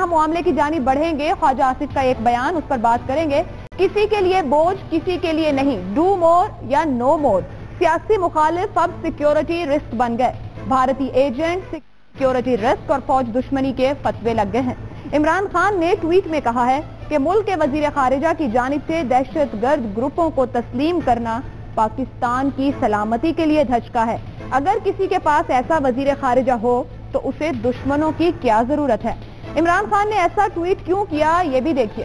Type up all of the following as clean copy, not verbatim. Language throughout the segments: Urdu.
ہم معاملے کی جانب بڑھیں گے. خواجہ آصف کا ایک بیان, اس پر بات کریں گے. کسی کے لیے بوجھ, کسی کے لیے نہیں, ڈو مور یا نو مور. سیاسی مخالف اب سیکیورٹی رسک بن گئے. بھارتی ایجنٹ سیکیورٹی رسک اور فوج دشمنی کے فتوے لگ گئے ہیں. عمران خان نے ٹویٹ میں کہا ہے کہ ملک کے وزیر خارجہ کی جانب سے دہشت گرد گروپوں کو تسلیم کرنا پاکستان کی سلامتی کے لیے دھچکا ہے. اگر کسی کے پاس ایسا وزیر خارجہ ہو تو اسے دشمنوں کی کیا ضرورت ہے. عمران خان نے ایسا ٹویٹ کیوں کیا, یہ بھی دیکھیے.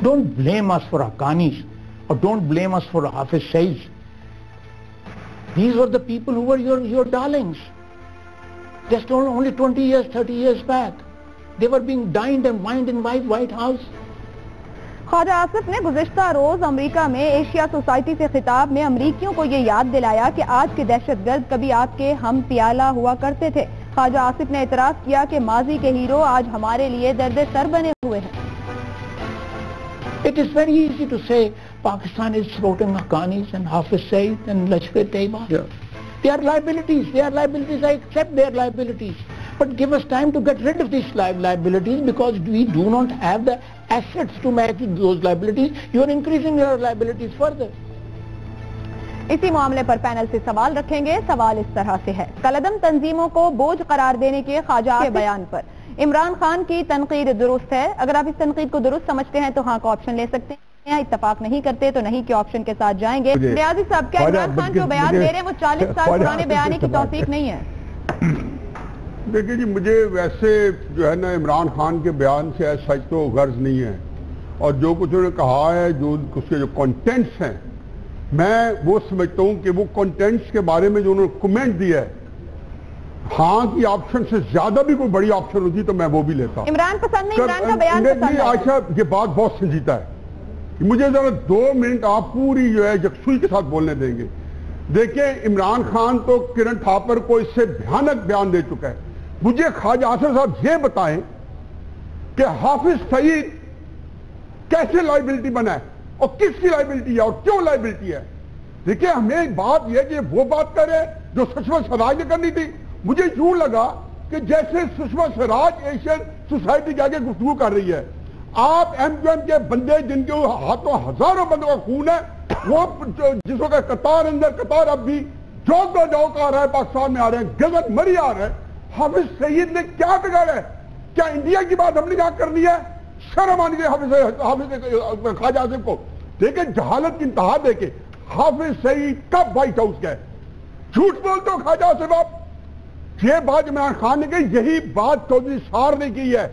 Don't blame us for Haqqanis or don't blame us for Hafiz Saeed. These were the people who were your darlings. Just only 20 years, 30 years back. They were being dined and wined in White House. خواجہ آصف نے گزشتہ روز امریکہ میں ایشیا سوسائٹی سے خطاب میں امریکیوں کو یہ یاد دلایا کہ آج کے دہشت گرد کبھی آپ کے ہم پیالہ ہوا کرتے تھے. خواجہ آصف نے اعتراف کیا کہ ماضی کے ہیرو آج ہمارے لیے درد سر بنے ہوئے ہیں. It is very easy to say Pakistan is supporting Haqqanis and Hafiz Saeed and Lashkar-e-Taiba. Yeah. They are liabilities. They are liabilities. I accept their liabilities. But give us time to get rid of these liabilities because we do not have the assets to match those liabilities. You are increasing your liabilities further. اسی معاملے پر پینل سے سوال رکھیں گے. سوال اس طرح سے ہے. کالعدم تنظیموں کو بوجھ قرار دینے کے خواجہ کے بیان پر عمران خان کی تنقید درست ہے. اگر آپ اس تنقید کو درست سمجھتے ہیں تو ہاں کا آپشن لے سکتے ہیں, اتفاق نہیں کرتے تو نہیں کے آپشن کے ساتھ جائیں گے. ریاضی صاحب, کیا عمران خان جو بیان دے رہے ہیں وہ 40 سال پرانے بیان کی توثیق نہیں ہے؟ دیکھیں جی, مجھے ویسے جو ہے نا عمران خان کے بیان سے سچ تو غرض نہیں ہے, اور جو کچھ انہوں نے کہا ہے, جو اس کے جو کنٹینٹس ہیں, میں وہ سمجھتا ہوں کہ وہ کنٹینٹس کے بارے میں جو انہوں نے کمنٹ دیا ہے, ہاں کی آپشن سے زیادہ بھی کوئی بڑی آپشن ہوتی تو میں وہ بھی لیتا. عمران پسند نہیں, عمران کا بیان پسند ہے. عائشہ, یہ بات بہت سنجیدہ ہے. مجھے ذرا 2 منٹ آپ پوری جو ہے یکسوئی کے ساتھ بولنے دیں گے. دیکھیں, عمران خان تو کرن تھاپر کو اس سے بھیانک بیان دے چکا ہے. مجھے خواجہ آصف صاحب یہ بتائیں کہ حافظ سعید کیسے لائبلٹی بنا ہے اور کس کی لائبلٹی ہے اور کیوں لائبلٹی ہے. دیکھیں, ہمیں بات یہ کہ وہ بات کرے جو سشما سوراج نے کرنی تھی. مجھے یوں لگا کہ جیسے سشما سوراج ایشین سوسائٹی کے آگے گفتگو کر رہی ہے. آپ ایم کیو ایم کے بندے جن کے ہاتھوں ہزاروں بندوں کا خون ہے, وہ جس کو کہ قطار اندر قطار اب بھی جاؤ کا آ رہا ہے, پاکستان میں آ رہے ہیں, گگن مری آ رہے ہیں. حافظ سعید نے کیا بگاڑا ہے؟ کیا انڈیا کی بات ہم نے کیا کرنی ہے؟ شرم آنی چاہیے حافظ خواجہ آصف کو. دیکھیں, جہالت کی انتہا دیکھیں, حافظ سعید کب وائٹ ہاؤس گئے؟ جھوٹ بولتے ہو خواجہ آصف آپ. یہ بات عمران خان نے کہی, یہی بات چودھری سار نے کی ہے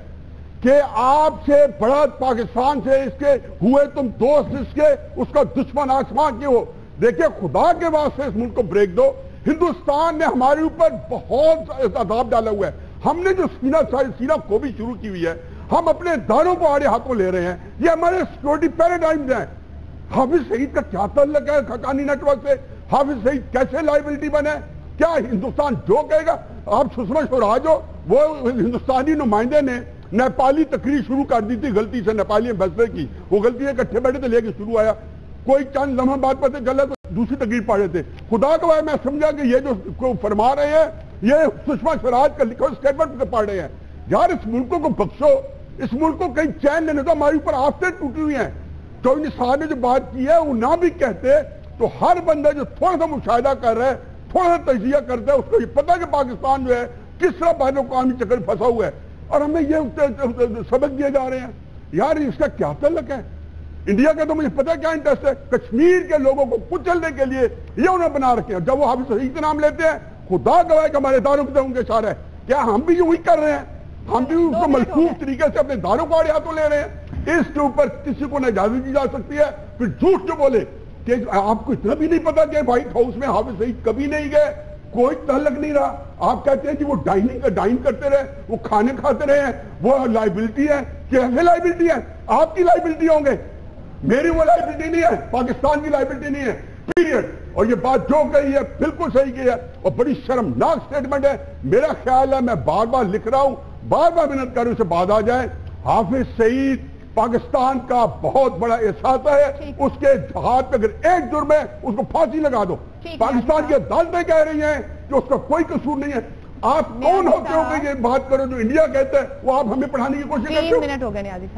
کہ آپ سے بڑا پاکستان سے اس کے ہوئے تم دوست, اس کے اس کا دشمن آسمان کے ہو. دیکھیں, خدا کے واسطے اس ملک کو بریک دو. ہندوستان نے ہمارے اوپر بہت عذاب ڈالا ہوا ہے. ہم نے جو سینہ کو بھی شروع کی ہوئی ہے, ہم اپنے اداروں کو آڑے ہاتھوں لے رہے ہیں. یہ ہمارے سیکورٹی پیراڈائمز ہیں. حافظ سعید کا کیا تعلق ہے حقانی نیٹ ورک سے؟ حافظ سعید کیسے لائبلٹی بنے؟ کیا ہندوستان جو کہے گا؟ آپ سشما سوراج ہو, وہ ہندوستانی نمائندے نے نیپالی تقریر شروع کر دی تھی غلطی سے, نیپالی ایمبیسڈر کی. وہ غلطی سے اکٹھے بیٹھے تھے, لے کے شروع آیا, کوئی چند لمحہ بعد پتہ چلا تو دوسری تقریر پڑھ رہے تھے. خدا کا میں سمجھا کہ یہ جو فرما رہے ہیں یہ سشما سوراج کا لکھا اسٹیٹمنٹ پڑھ رہے ہیں. یار, اس ملکوں کو بخشو, اس ملک کو کہیں چین لینے تو. ہمارے اوپر آفتیں ٹوٹی ہوئی ہیں. چودھری صاحب نے جو بات کی ہے وہ نہ بھی کہتے تو ہر بندہ جو تھوڑا سا مشاہدہ کر رہا ہے, تھوڑا سا تجزیہ کرتا ہے, اس کو یہ پتا کہ پاکستان جو ہے کس طرح بین الاقوامی چکر پھنسا ہوا ہے, اور ہمیں یہ سبق دیے جا رہے ہیں. یار, اس کا کیا تعلق ہے؟ انڈیا کا تو مجھے پتا کیا انٹرسٹ ہے. کشمیر کے لوگوں کو کچلنے کے لیے یہ انہیں بنا رکھے ہیں. جب وہ حافظ سعید کے نام لیتے ہیں, خدا گواہ کہ ہمارے اداروں کی طرف ان کے اشارہ ہے. کیا ہم بھی یوں ہی کر رہے ہیں؟ ہم بھی اس کو ملفوظ طریقے سے اپنے اداروں کو آڑے ہاتھوں لے رہے ہیں. اس کے اوپر کسی کو نہ اجازت دی جا سکتی ہے. پھر جھوٹ جو بولے کہ آپ کو اتنا بھی نہیں پتا کہ وائٹ ہاؤس میں حافظ سعید کبھی نہیں گئے, کوئی تعلق نہیں رہا. آپ کہتے ہیں کہ وہ ڈائن کرتے رہے, وہ کھانے کھاتے رہے ہیں, وہ لائبلٹی ہے. کیسے لائبلٹی ہے؟ آپ کی لائبلٹی ہوں گے, میری وہ لائبلٹی نہیں ہے, پاکستان کی لائبلٹی نہیں ہے, پیریڈ. اور یہ بات جو کہی ہے بالکل صحیح کی ہے, اور بڑی شرمناک سٹیٹمنٹ ہے. میرا خیال ہے, میں بار بار لکھ رہا ہوں, بار بار منت کر رہا ہوں, سے بعد آ جائے. حافظ سعید پاکستان کا بہت بڑا احساس ہے. اس کے ہاتھ پہ اگر ایک جرم ہے, اس کو پھانسی لگا دو. پاکستان کی عدالتیں کہہ رہی ہیں کہ اس کا کوئی قصور نہیں ہے. آپ کون ہوتے ہو کہ یہ بات کرو جو انڈیا کہتا ہے وہ آپ ہمیں پڑھانے کی کوشش کرتے ہو؟ 3 منٹ ہو گئے نیازی صاحب.